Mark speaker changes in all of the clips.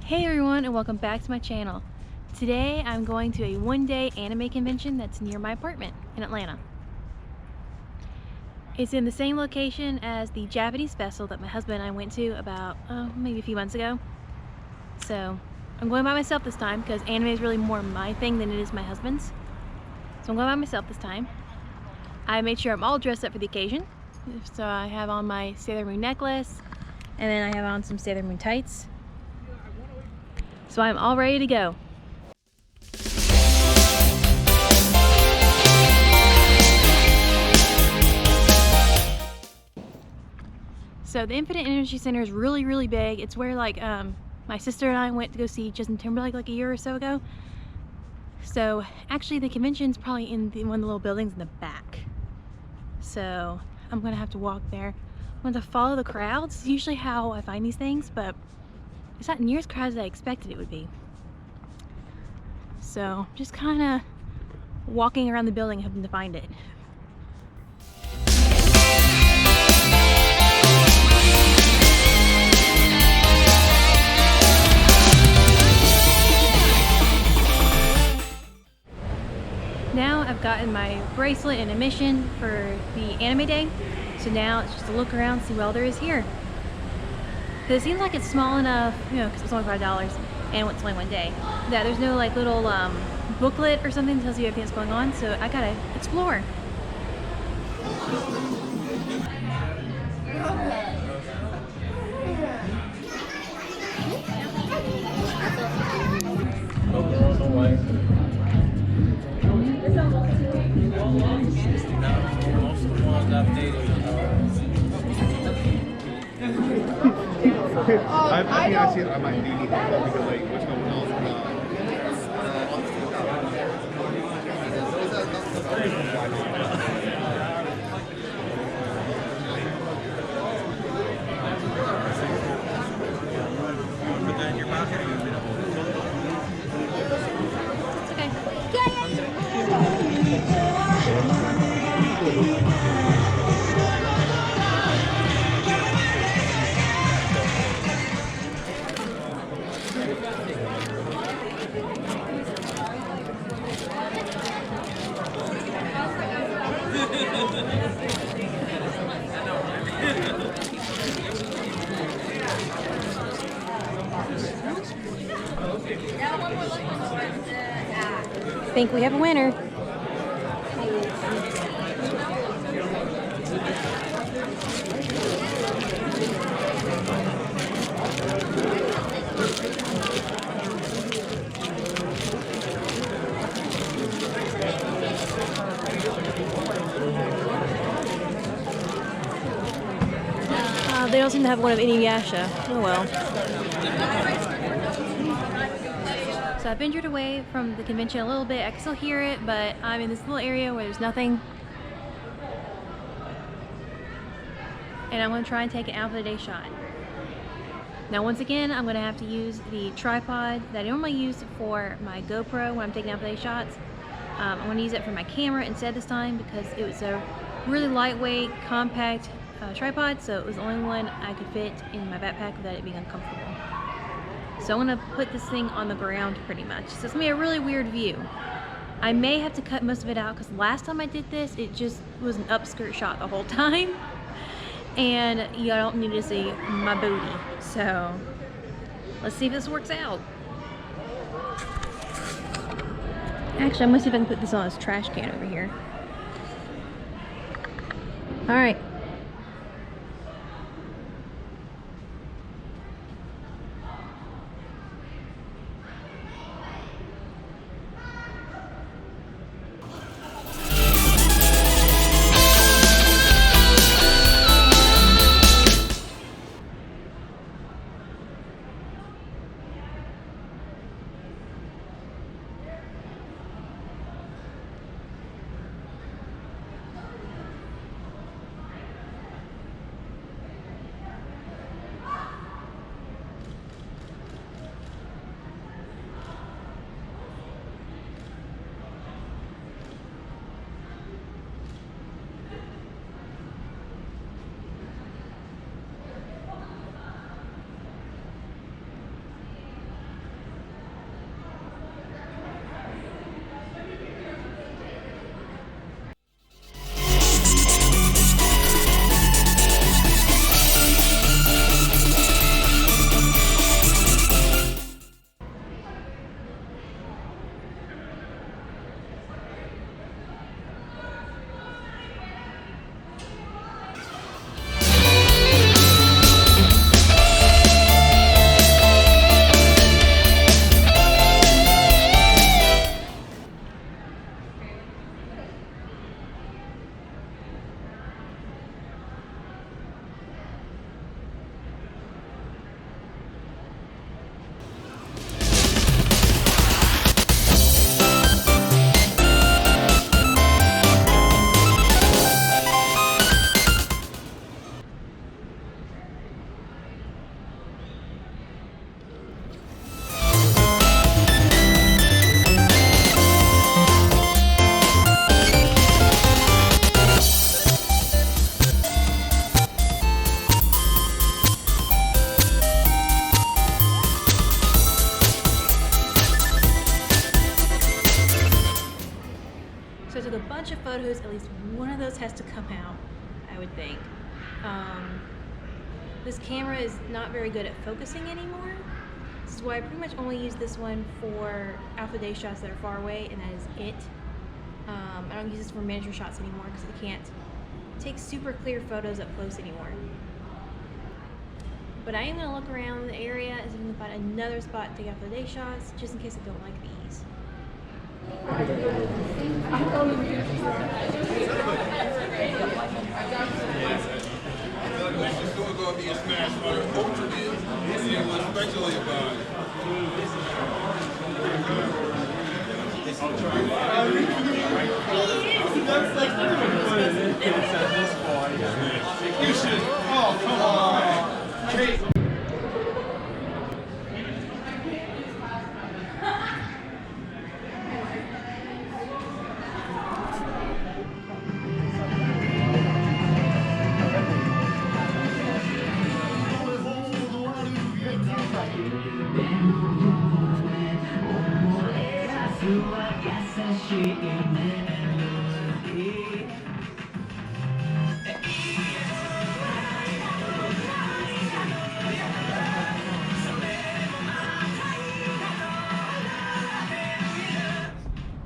Speaker 1: Hey everyone, and welcome back to my channel. Today I'm going to a one-day anime convention that's near my apartment in Atlanta. It's in the same location as the Japanese festival that my husband and I went to about maybe a few months ago. So I'm going by myself this time because anime is really more my thing than it is my husband's. So I'm going by myself this time. I made sure I'm all dressed up for the occasion. So I have on my Sailor Moon necklace, and then I have on some Sailor Moon tights. So I'm all ready to go. So the Infinite Energy Center is really big. It's where my sister and I went to go see Justin Timberlake like a year or so ago. So actually the convention's probably in one of the little buildings in the back. So I'm gonna have to walk there. I'm gonna follow the crowds. It's usually how I find these things, but it's not near as crowded as I expected it would be. So just kind of walking around the building hoping to find it. Now I've gotten my bracelet and admission for the anime day, so now it's just to look around, see what all there is here. Because it seems like it's small enough, you know, because it's only $5 and it's only one day, that there's no like little booklet or something that tells you everything that's going on, so I gotta explore.
Speaker 2: I think I see it. I might need help because like what's going on?
Speaker 3: Put that in your pocket.
Speaker 1: I think we have a winner. They don't seem to have one of Inuyasha. Oh well. So I've ventured away from the convention a little bit. I can still hear it, but I'm in this little area where there's nothing. And I'm going to try and take an out of the day shot. Now once again, I'm going to have to use the tripod that I normally use for my GoPro when I'm taking out of the day shots. I'm going to use it for my camera instead this time because it was a really lightweight, compact tripod, so it was the only one I could fit in my backpack without it being uncomfortable. So I'm going to put this thing on the ground pretty much. So it's going to be a really weird view. I may have to cut most of it out because last time I did this, it just was an upskirt shot the whole time. And you don't need to see my booty. So let's see if this works out. Actually, I'm going to see if I can put this on this trash can over here. All right. photos, at least one of those has to come out, I would think. This camera is not very good at focusing anymore. This is why I pretty much only use this one for alpha day shots that are far away, and that is it. I don't use this for miniature shots anymore because I can't take super clear photos up close anymore. But I am going to look around the area and see if I can find another spot to take alpha day shots, just in case I don't like these.
Speaker 4: It's going to be a smash for the culture especially about it. You should. Oh, come on. Hey.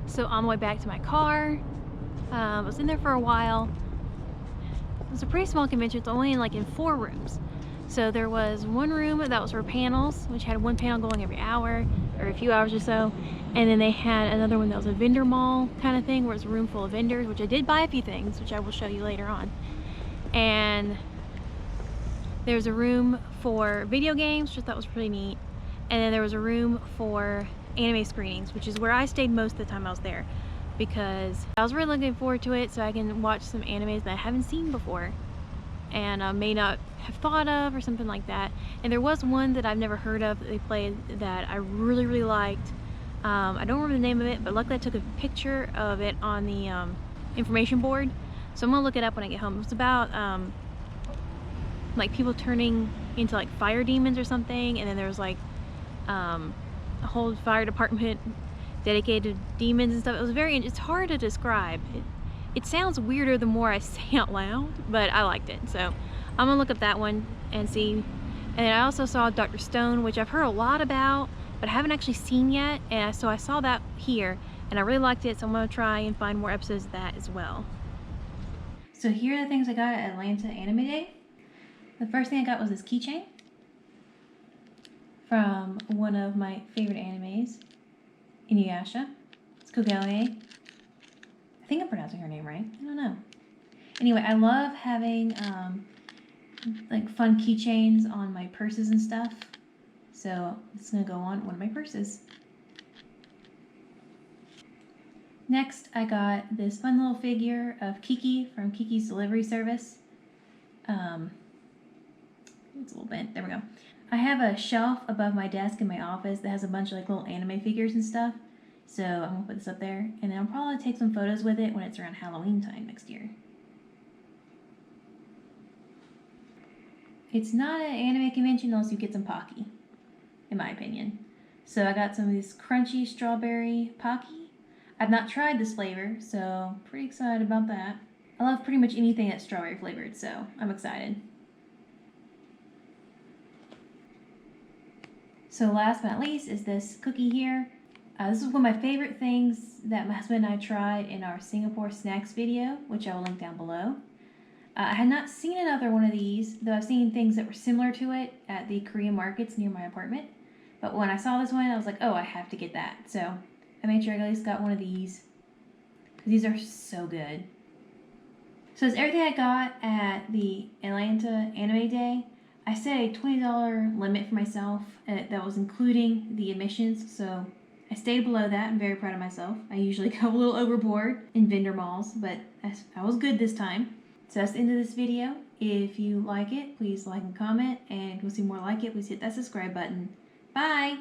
Speaker 1: So on the way back to my car, I was in there for a while. It was a pretty small convention. It's only in 4 rooms. So there was one room that was for panels, which had one panel going every hour or a few hours or so. And then they had another one that was a vendor mall kind of thing, where it's a room full of vendors, which I did buy a few things, which I will show you later on. And there's a room for video games, which I thought was pretty neat. And then there was a room for anime screenings, which is where I stayed most of the time I was there, because I was really looking forward to it so I can watch some animes that I haven't seen before and may not have thought of or something like that. And there was one that I've never heard of that they played that I really, really liked. I don't remember the name of it, but luckily I took a picture of it on the information board, so I'm gonna look it up when I get home. It was about like people turning into like fire demons or something, and then there was like a whole fire department dedicated to demons and stuff. It was it's hard to describe. It sounds weirder the more I say out loud, but I liked it. So I'm gonna look up that one and see. And then I also saw Dr. Stone, which I've heard a lot about, but I haven't actually seen yet. And so I saw that here and I really liked it. So I'm gonna try and find more episodes of that as well. So here are the things I got at Atlanta Anime Day. The first thing I got was this keychain from one of my favorite animes, Inuyasha. It's Kogele. I think I'm pronouncing her name right. I don't know. Anyway, I love having like fun keychains on my purses and stuff. So it's gonna go on one of my purses. Next, I got this fun little figure of Kiki from Kiki's Delivery Service. It's a little bent. There we go. I have a shelf above my desk in my office that has a bunch of like little anime figures and stuff. So I'm gonna put this up there, and then I'll probably take some photos with it when it's around Halloween time next year. It's not an anime convention unless you get some Pocky, in my opinion. So I got some of this crunchy strawberry Pocky. I've not tried this flavor, so pretty excited about that. I love pretty much anything that's strawberry flavored, so I'm excited. So last but not least is this cookie here. This is one of my favorite things that my husband and I tried in our Singapore snacks video, which I will link down below. I had not seen another one of these, though I've seen things that were similar to it at the Korean markets near my apartment. But when I saw this one, I was like, oh, I have to get that. So I made sure I at least got one of these, because these are so good. So that's everything I got at the Atlanta Anime Day. I set a $20 limit for myself that was including the admissions, so I stayed below that. I'm very proud of myself. I usually go a little overboard in vendor malls, but I was good this time. So that's the end of this video. If you like it, please like and comment, and if you want to see more like it, please hit that subscribe button. Bye!